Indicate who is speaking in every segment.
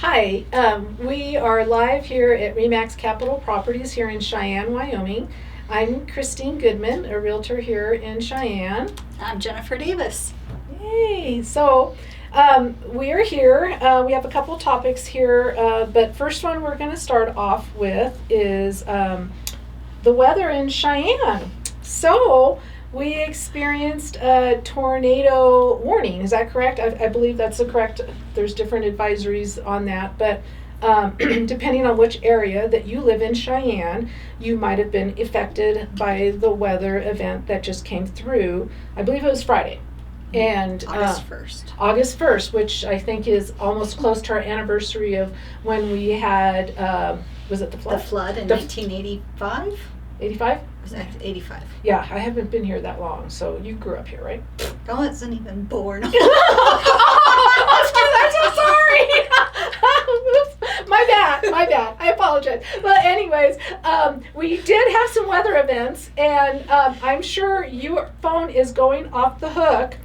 Speaker 1: Hi, we are live here at REMAX Capital Properties here in Cheyenne, Wyoming. I'm Christine Goodman, a realtor here in Cheyenne.
Speaker 2: I'm Jennifer Davis.
Speaker 1: Yay! So we are here. We have a couple topics here, but first one we're going to start off with is the weather in Cheyenne. So we experienced a tornado warning. Is that correct? I believe that's the correct. There's different advisories on that, but depending on which area that you live in Cheyenne, you might have been affected by the weather event that just came through. I believe it was Friday. And
Speaker 2: August 1st.
Speaker 1: August 1st, which I think is almost close to our anniversary of when we had, was it the flood?
Speaker 2: The flood in 1985?
Speaker 1: 85?
Speaker 2: Was that 85?
Speaker 1: Yeah, I haven't been here that long, so you grew up here, right?
Speaker 2: I wasn't even born.
Speaker 1: I'm so sorry. Oops. My bad. I apologize. But anyways, we did have some weather events, and I'm sure your phone is going off the hook,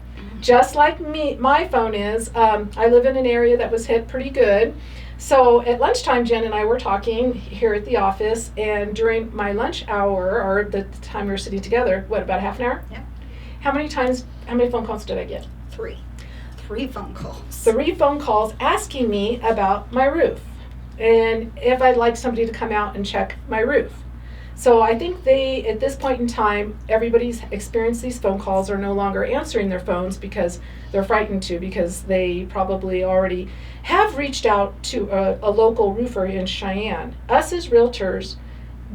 Speaker 1: just like my phone is. I live in an area that was hit pretty good. So at lunchtime, Jen and I were talking here at the office, and during my lunch hour, or the time we were sitting together, about half an hour?
Speaker 2: Yeah.
Speaker 1: How many phone calls did I get?
Speaker 2: 3 phone calls.
Speaker 1: 3 phone calls asking me about my roof and if I'd like somebody to come out and check my roof. So I think at this point in time, everybody's experienced these phone calls, are no longer answering their phones because they're frightened to, because they probably already have reached out to a local roofer in Cheyenne. Us as realtors,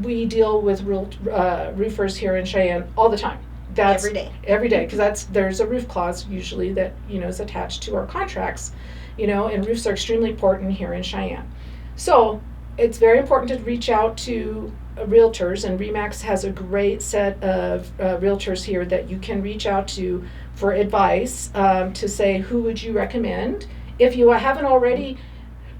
Speaker 1: we deal with roofers here in Cheyenne all the time. That's every day, because there's a roof clause usually that is attached to our contracts, and roofs are extremely important here in Cheyenne. So it's very important to reach out to realtors, and REMAX has a great set of realtors here that you can reach out to for advice, to say who would you recommend. If you haven't already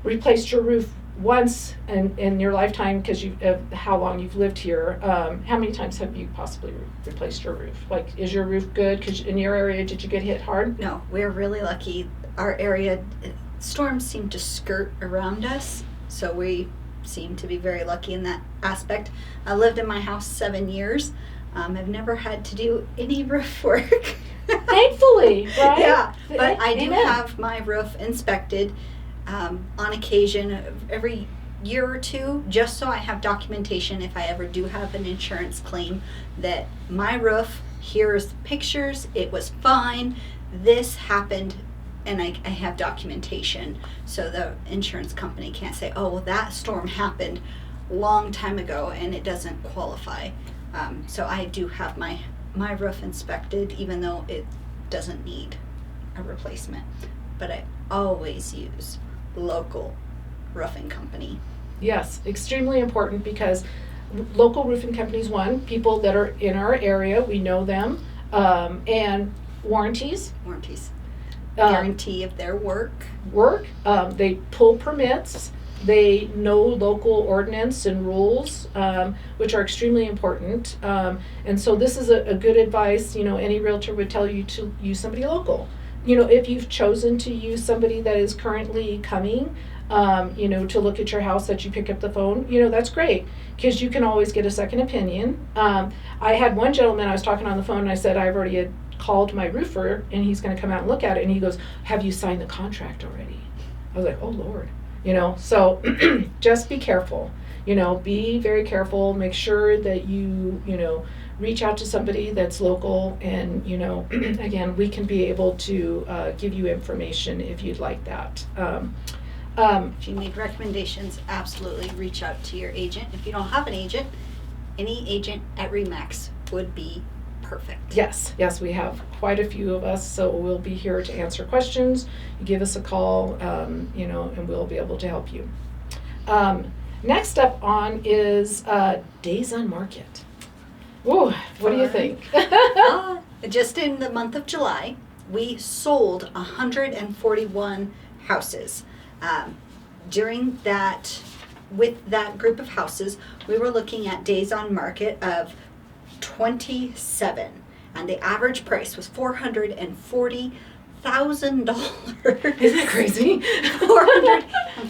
Speaker 1: replaced your roof once in your lifetime, because how long you've lived here, how many times have you possibly replaced your roof? Like, is your roof good? Because in your area, did you get hit hard?
Speaker 2: No, we're really lucky. Our area, storms seem to skirt around us, so we seem to be very lucky in that aspect. I lived in my house 7 years. I've never had to do any roof work.
Speaker 1: Thankfully, right?
Speaker 2: Yeah, but I do
Speaker 1: Amen.
Speaker 2: have my roof inspected on occasion every year or two, just so I have documentation if I ever do have an insurance claim that my roof, here's the pictures, it was fine, this happened, and I have documentation, so the insurance company can't say, oh, well, that storm happened long time ago and it doesn't qualify. So I do have my roof inspected, even though it doesn't need a replacement. But I always use local roofing company.
Speaker 1: Yes, extremely important, because local roofing companies, people that are in our area, we know them, and warranties. Guarantee of their work. They pull permits. They know local ordinance and rules, which are extremely important. And so this is a good advice. Any realtor would tell you to use somebody local. If you've chosen to use somebody that is currently coming, to look at your house, that you pick up the phone, that's great, because you can always get a second opinion. I had one gentleman, I was talking on the phone, and I said I've already had called my roofer, and he's going to come out and look at it, and he goes, have you signed the contract already? I was like, oh Lord. So just be careful, be very careful, make sure that you reach out to somebody that's local, and again, we can be able to give you information if you'd like that.
Speaker 2: If you need recommendations, absolutely reach out to your agent. If you don't have an agent, any agent at REMAX would be perfect.
Speaker 1: Yes, we have quite a few of us, so we'll be here to answer questions. You give us a call, and we'll be able to help you. Next up on is days on market. Whoa, what do you think?
Speaker 2: Just in the month of July, we sold 141 houses. During that, with that group of houses, we were looking at days on market of 27, and the average price was $440,000.
Speaker 1: Isn't that crazy?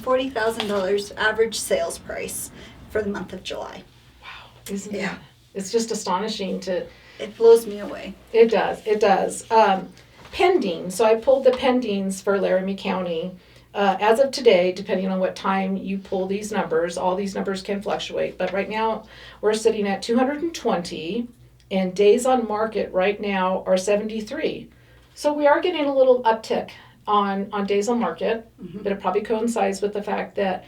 Speaker 2: $140,000 average sales price for the month of July.
Speaker 1: Wow, isn't that? It's just astonishing to.
Speaker 2: It blows me away.
Speaker 1: It does. Pending. So I pulled the pendings for Laramie County. As of today, depending on what time you pull these numbers, all these numbers can fluctuate. But right now, we're sitting at 220, and days on market right now are 73. So we are getting a little uptick on days on market, but it probably coincides with the fact that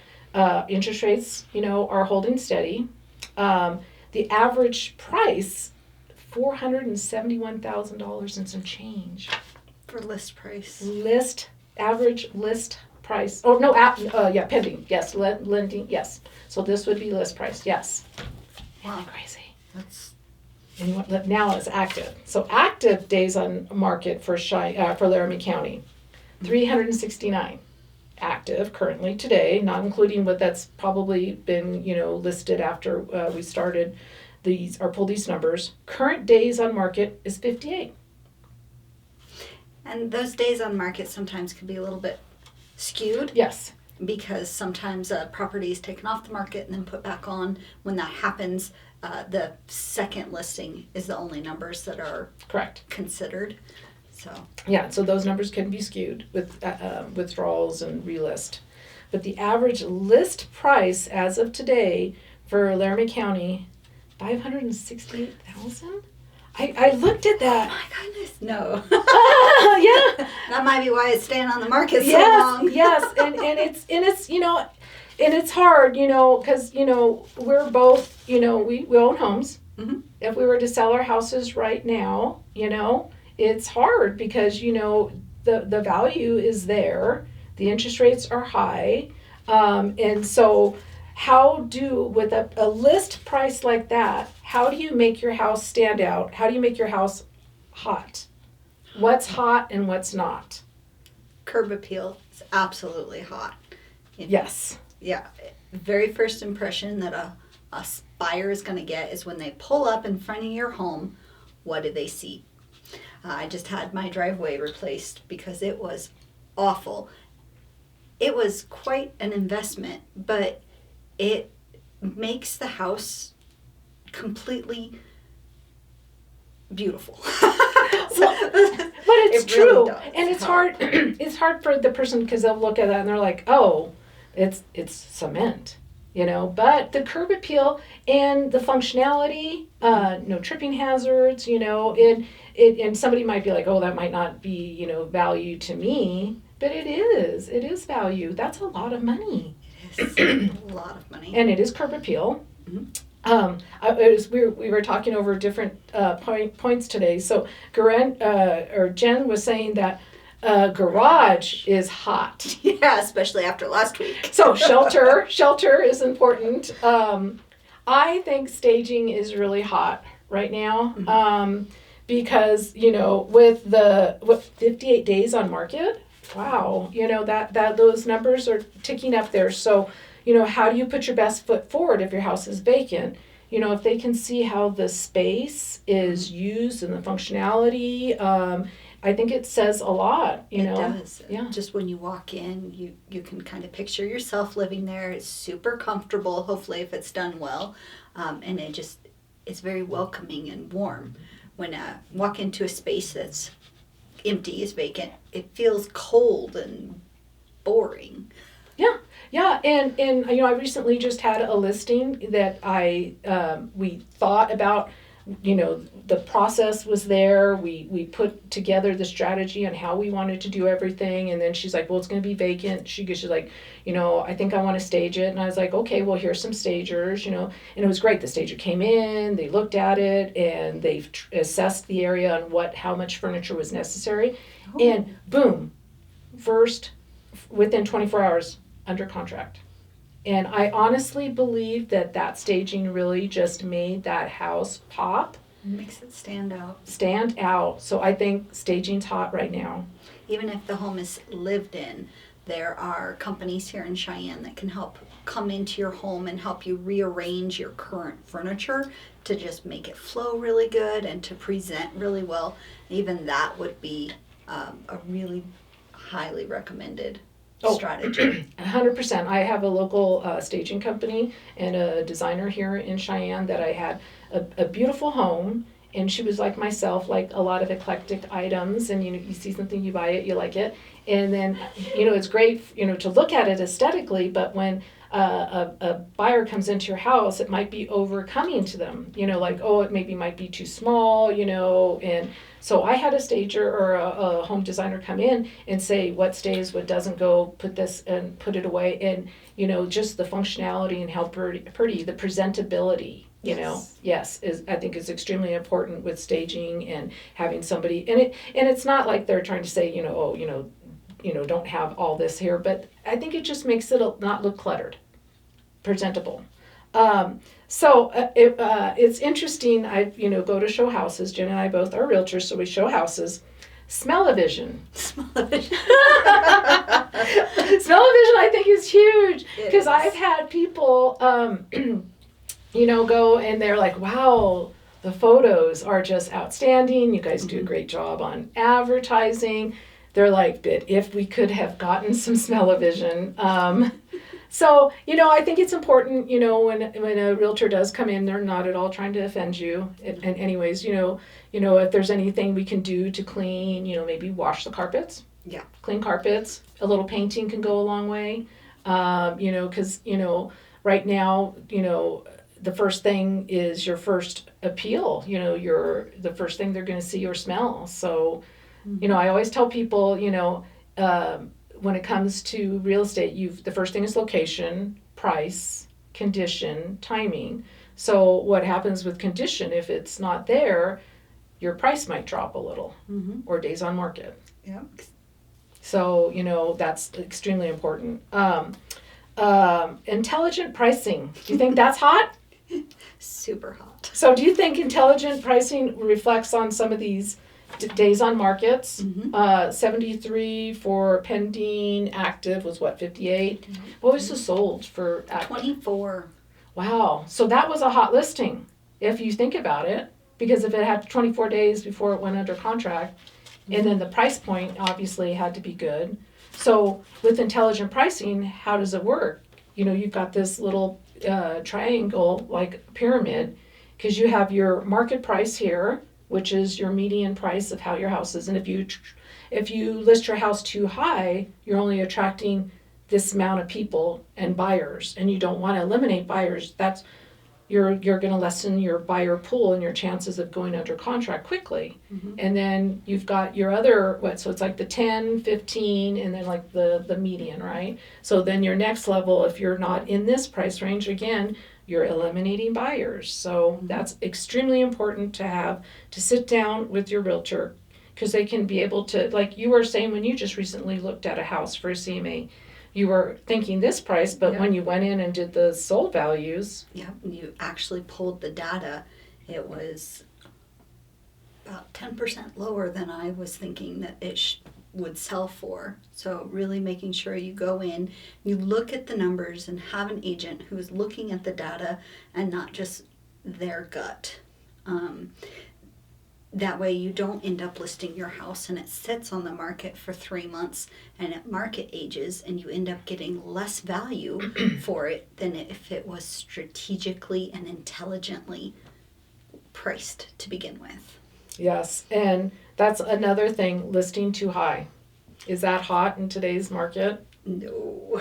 Speaker 1: interest rates, are holding steady. The average price, $471,000 and some change.
Speaker 2: For list price.
Speaker 1: Average list price. Oh, no, pending. Yes, lending, yes. So this would be list price, yes.
Speaker 2: Wow.
Speaker 1: Crazy.
Speaker 2: That's...
Speaker 1: And now it's active. So active days on market for Laramie County, 369 active currently today, not including what that's probably been, listed after we started these or pulled these numbers. Current days on market is 58.
Speaker 2: And those days on market sometimes can be a little bit skewed.
Speaker 1: Yes.
Speaker 2: Because sometimes a property is taken off the market and then put back on. When that happens, the second listing is the only numbers that are
Speaker 1: correct
Speaker 2: considered.
Speaker 1: So those numbers can be skewed with withdrawals and relist. But the average list price as of today for Laramie County, $568,000. I looked at that.
Speaker 2: Oh my goodness, no.
Speaker 1: Yeah.
Speaker 2: That might be why it's staying on the market so long.
Speaker 1: Yes, and it's and it's hard, because we're both, we own homes.
Speaker 2: Mm-hmm.
Speaker 1: If we were to sell our houses right now, it's hard because the value is there, the interest rates are high, and so with a list price like that, how do you make your house stand out? How do you make your house hot? What's hot and what's not?
Speaker 2: Curb appeal is absolutely hot.
Speaker 1: Yes.
Speaker 2: Yeah. The very first impression that a buyer is going to get is when they pull up in front of your home, what do they see? I just had my driveway replaced because it was awful. It was quite an investment, but it makes the house completely beautiful.
Speaker 1: But it's
Speaker 2: it
Speaker 1: true,
Speaker 2: really does.
Speaker 1: and it's hard. It's hard for the person because they'll look at that and they're like, "Oh, it's cement," But the curb appeal and the functionality, no tripping hazards, and somebody might be like, "Oh, that might not be, value to me," but it is. It is value. That's a lot of money.
Speaker 2: It is a lot of money,
Speaker 1: and it is curb appeal.
Speaker 2: Mm-hmm.
Speaker 1: We were talking over different points today. So Jen was saying that garage is hot.
Speaker 2: Yeah, especially after last week.
Speaker 1: So shelter is important. I think staging is really hot right now.
Speaker 2: Mm-hmm.
Speaker 1: Because with 58 days on market, wow, that those numbers are ticking up there. So how do you put your best foot forward if your house is vacant? If they can see how the space is used and the functionality, I think it says a lot,
Speaker 2: It does.
Speaker 1: Yeah.
Speaker 2: Just when you walk in, you can kind of picture yourself living there. It's super comfortable, hopefully, if it's done well. And it's very welcoming and warm. When I walk into a space that's empty, is vacant, it feels cold and boring.
Speaker 1: Yeah, and I recently just had a listing that we thought about, the process was there. We put together the strategy on how we wanted to do everything, and then she's like, well, it's going to be vacant. She's like, I think I want to stage it. And I was like, okay, well, here's some stagers, and it was great. The stager came in, they looked at it, and they assessed the area on how much furniture was necessary. Oh. And boom, within 24 hours, under contract. And I honestly believe that staging really just made that house pop.
Speaker 2: Makes it stand
Speaker 1: out. So I think staging's hot right now.
Speaker 2: Even if the home is lived in, there are companies here in Cheyenne that can help come into your home and help you rearrange your current furniture to just make it flow really good and to present really well. Even that would be a really highly recommended strategy.
Speaker 1: 100%. I have a local staging company and a designer here in Cheyenne that I had a beautiful home, and she was like myself, like a lot of eclectic items, and you see something, you buy it, you like it, and then it's great to look at it aesthetically, but when a buyer comes into your house, it might be overcoming to them, like, oh, it maybe might be too small, and so I had a stager or a home designer come in and say what stays, what doesn't go, put this and put it away, and just the functionality and how pretty the presentability. Yes, I think is extremely important with staging and having somebody, and it's not like they're trying to say, don't have all this here, but I think it just makes it not look cluttered, presentable. It's interesting. I go to show houses. Jen and I both are realtors, so we show houses. Smell-o-vision.
Speaker 2: Smell-o-vision.
Speaker 1: Smell-o-vision, I think, is huge because I've had people, go and they're like, wow, the photos are just outstanding. You guys do a great job on advertising. They're like, but if we could have gotten some smell-o-vision. So, I think it's important, when a realtor does come in, they're not at all trying to offend you. And anyways, if there's anything we can do to clean, maybe wash the carpets.
Speaker 2: Yeah.
Speaker 1: Clean carpets. A little painting can go a long way. Because, right now, the first thing is your first appeal. You're the first thing they're going to see or smell. So, I always tell people, when it comes to real estate, the first thing is location, price, condition, timing. So what happens with condition, if it's not there, your price might drop a little, or days on market.
Speaker 2: Yeah.
Speaker 1: So, that's extremely important. Intelligent pricing. Do you think that's hot?
Speaker 2: Super hot.
Speaker 1: So do you think intelligent pricing reflects on some of these days on markets? 73 for pending, active was what, 58? What was the sold for active?
Speaker 2: 24.
Speaker 1: Wow. So that was a hot listing, if you think about it, because if it had 24 days before it went under contract, and then the price point obviously had to be good. So with intelligent pricing, how does it work? You've got this little triangle, like pyramid, because you have your market price here, which is your median price of how your house is. And if you list your house too high, you're only attracting this amount of people and buyers, and you don't want to eliminate buyers. That's you're going to lessen your buyer pool and your chances of going under contract quickly. And then you've got your other, so it's like the 10, 15, and then like the median, right? So then your next level, if you're not in this price range, again, you're eliminating buyers. So that's extremely important to sit down with your realtor, because they can be able to, like you were saying when you just recently looked at a house for a CMA, you were thinking this price, but when you went in and did the sold values.
Speaker 2: Yeah, when you actually pulled the data, it was about 10% lower than I was thinking that it would sell for. So really making sure you go in, you look at the numbers and have an agent who is looking at the data and not just their gut. That way you don't end up listing your house and it sits on the market for 3 months and it market ages and you end up getting less value for it than if it was strategically and intelligently priced to begin with.
Speaker 1: Yes, and that's another thing, listing too high. Is that hot in today's market?
Speaker 2: No.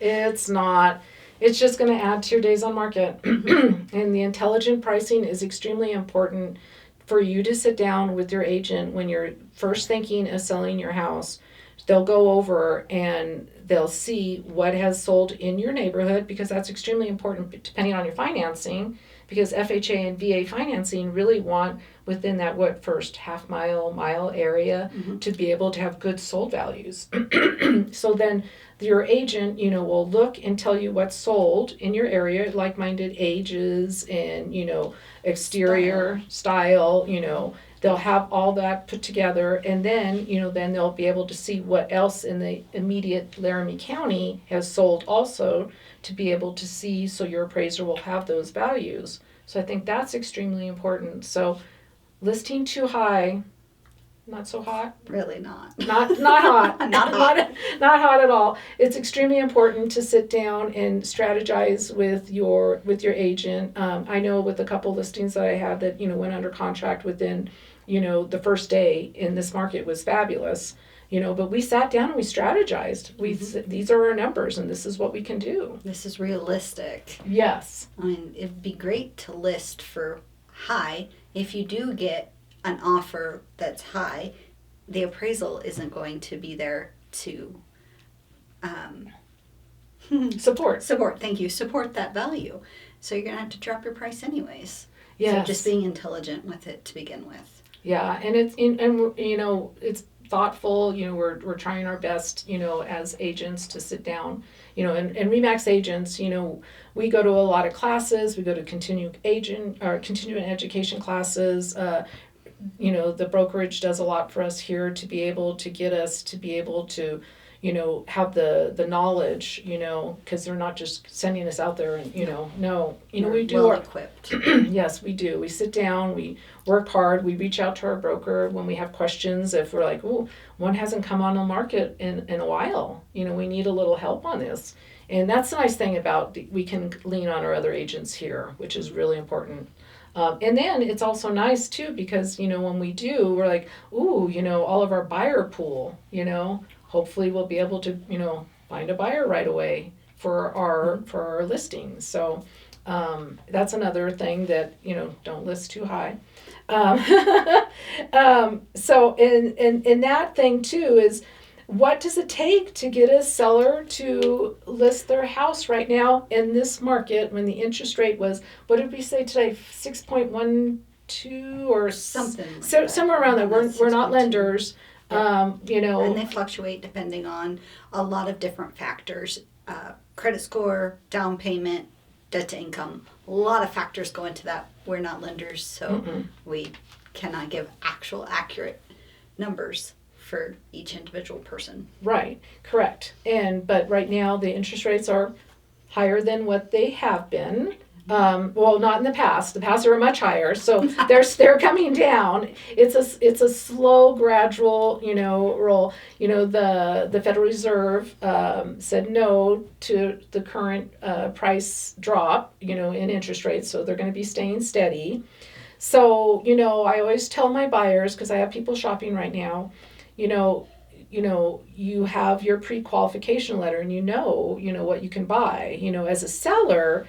Speaker 1: It's not. It's just going to add to your days on market. And the intelligent pricing is extremely important for you to sit down with your agent when you're first thinking of selling your house. They'll go over and they'll see what has sold in your neighborhood, because that's extremely important depending on your financing, because FHA and VA financing really want within that first mile area to be able to have good sold values. So then your agent, will look and tell you what's sold in your area, like-minded ages and, exterior style, they'll have all that put together, and then, then they'll be able to see what else in the immediate Laramie County has sold also, to be able to see, so your appraiser will have those values. So I think that's extremely important. So listing too high not so hot.
Speaker 2: Really not.
Speaker 1: Not hot.
Speaker 2: Not hot.
Speaker 1: Not hot at all. It's extremely important to sit down and strategize with your agent. I know with a couple listings that I had that went under contract within the first day in this market was fabulous. But we sat down and we strategized. These are our numbers and this is what we can do.
Speaker 2: This is realistic.
Speaker 1: Yes.
Speaker 2: I mean, it'd be great to list for high. If you do get an offer that's high, the appraisal isn't going to be there to
Speaker 1: support.
Speaker 2: Thank you. Support that value. So you're going to have to drop your price anyways.
Speaker 1: Yes.
Speaker 2: So just being intelligent with it to begin with.
Speaker 1: Yeah, and it's thoughtful. We're trying our best, as agents to sit down, and REMAX agents, we go to a lot of classes. We go to continuing education classes. The brokerage does a lot for us here to be able to get us to be able to, have the knowledge, because they're not just sending us out there and, no, we do
Speaker 2: well equipped.
Speaker 1: Yes, we do. We sit down, we work hard, we reach out to our broker when we have questions. If we're like, oh, one hasn't come on the market in a while, we need a little help on this. And that's the nice thing about we can lean on our other agents here, which is really important. And then it's also nice too because, when we do, we're like, ooh, all of our buyer pool, hopefully we'll be able to, find a buyer right away for our listings. So that's another thing that, don't list too high. So in that thing too is, what does it take to get a seller to list their house right now in this market when the interest rate was, what did we say today, 6.12 or
Speaker 2: something?
Speaker 1: So somewhere around that. We're not lenders,
Speaker 2: And they fluctuate depending on a lot of different factors: credit score, down payment, debt to income. A lot of factors go into that. We're not lenders, so we cannot give accurate numbers for each individual person.
Speaker 1: Right, correct. But right now the interest rates are higher than what they have been. Well, not in the past. The past are much higher, so they're coming down. It's a slow, gradual, roll. The Federal Reserve said no to the current price drop, in interest rates, so they're going to be staying steady. So, I always tell my buyers, because I have people shopping right now, you have your pre-qualification letter and what you can buy. As a seller,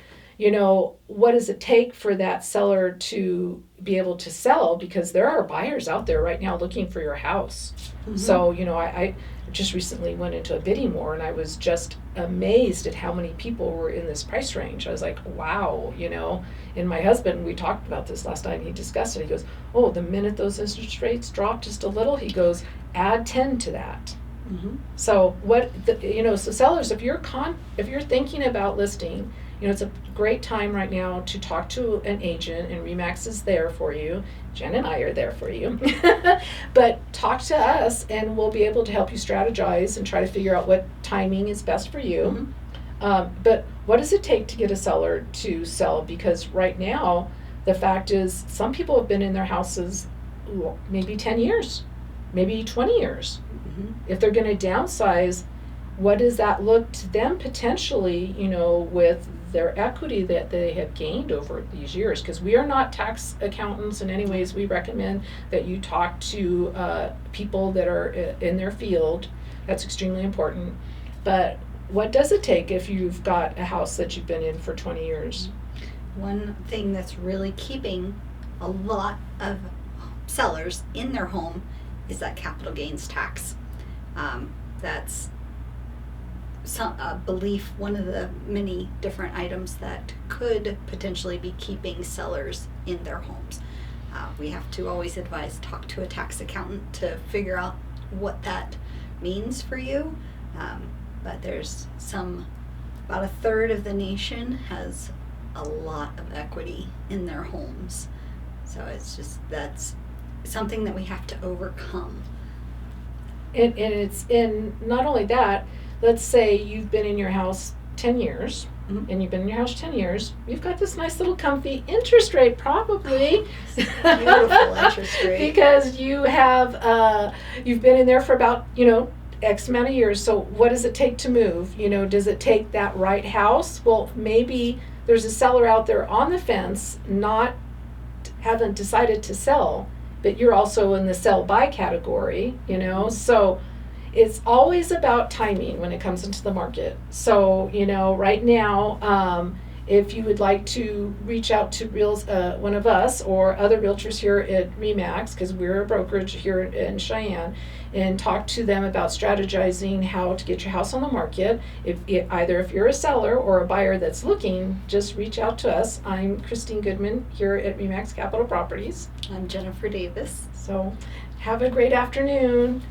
Speaker 1: what does it take for that seller to be able to sell? Because there are buyers out there right now looking for your house. So, I just recently went into a bidding war and I was just amazed at how many people were in this price range. I was like, wow, And my husband, we talked about this last night and he discussed it. He goes, oh, the minute those interest rates drop just a little, he goes, add 10 to that. So so sellers, if you're thinking about listing, it's a great time right now to talk to an agent, and REMAX is there for you. Jen and I are there for you. But talk to us and we'll be able to help you strategize and try to figure out what timing is best for you. But what does it take to get a seller to sell? Because right now, the fact is some people have been in their houses maybe 10 years, maybe 20 years. If they're going to downsize, what does that look to them potentially, with their equity that they have gained over these years? Because we are not tax accountants in any ways. We recommend that you talk to people that are in their field. That's extremely important. But what does it take if you've got a house that you've been in for 20 years?
Speaker 2: One thing that's really keeping a lot of sellers in their home is that capital gains tax. That's belief, one of the many different items that could potentially be keeping sellers in their homes. We have to always advise, talk to a tax accountant to figure out what that means for you. But there's about a third of the nation has a lot of equity in their homes. So that's something that we have to overcome.
Speaker 1: And not only that, let's say you've been in your house 10 years,
Speaker 2: Mhm.
Speaker 1: and you've been in your house 10 years, you've got this nice little comfy interest rate probably.
Speaker 2: Beautiful interest rate.
Speaker 1: Because you have, you've been in there for about, X amount of years. So what does it take to move? Does it take that right house? Well, maybe there's a seller out there on the fence, haven't decided to sell, but you're also in the sell buy category, so it's always about timing when it comes into the market. So, right now, if you would like to reach out to one of us or other realtors here at REMAX, because we're a brokerage here in Cheyenne, and talk to them about strategizing how to get your house on the market. Either if you're a seller or a buyer that's looking, just reach out to us. I'm Christine Goodman here at REMAX Capital Properties.
Speaker 2: I'm Jennifer Davis.
Speaker 1: So have a great afternoon.